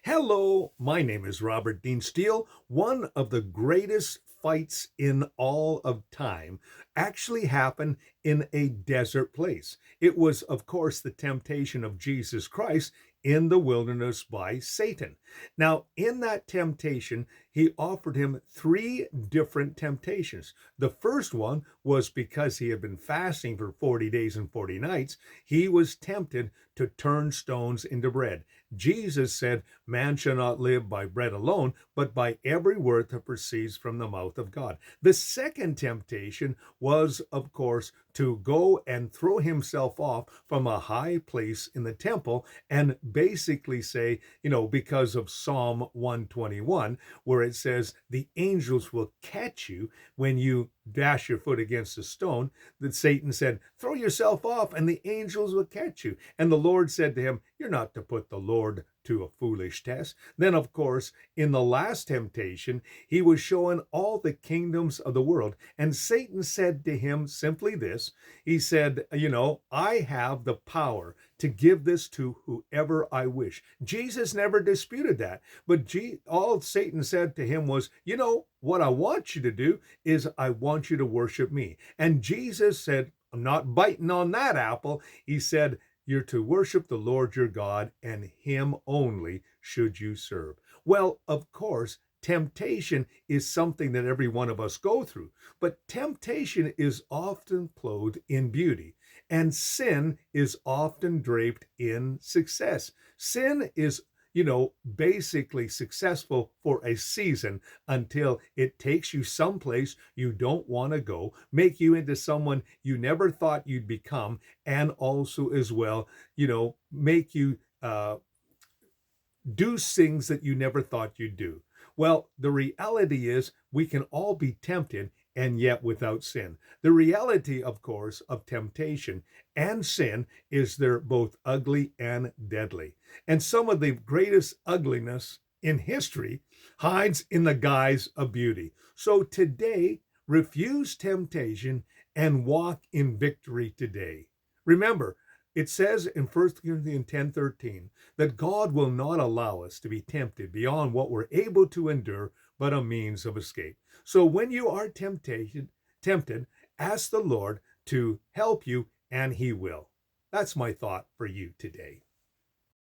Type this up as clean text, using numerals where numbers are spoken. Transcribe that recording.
Hello, my name is Robert Dean Steele. One of the greatest fights in all of time actually happened in a desert place. It was, of course, the temptation of Jesus Christ in the wilderness by Satan. Now, in that temptation, he offered him three different temptations. The first one was because he had been fasting for 40 days and 40 nights, he was tempted to turn stones into bread. Jesus said, "Man shall not live by bread alone, but by every word that proceeds from the mouth of God." The second temptation was, of course, to go and throw himself off from a high place in the temple and basically say, because of Psalm 121, where it says, "The angels will catch you when you dash your foot against a stone," that Satan said, "Throw yourself off and the angels will catch you." And the Lord said to him, "You're not to put the Lord to a foolish test." Then, of course, in the last temptation, he was showing all the kingdoms of the world. And Satan said to him simply this. He said, "I have the power to give this to whoever I wish." Jesus never disputed that. But all Satan said to him was, "What I want you to do is I want you to worship me." And Jesus said, "I'm not biting on that apple." He said, "You're to worship the Lord your God, and him only should you serve." Well, of course, temptation is something that every one of us go through, but temptation is often clothed in beauty, and sin is often draped in success. Sin is basically successful for a season until it takes you someplace you don't want to go, make you into someone you never thought you'd become, and also as well, make you do things that you never thought you'd do. Well, the reality is we can all be tempted and yet without sin. The reality, of course, of temptation and sin is they're both ugly and deadly. And some of the greatest ugliness in history hides in the guise of beauty. So today, refuse temptation and walk in victory today. Remember, it says in 1 Corinthians 10:13 that God will not allow us to be tempted beyond what we're able to endure, but a means of escape. So when you are tempted, ask the Lord to help you, and he will. That's my thought for you today.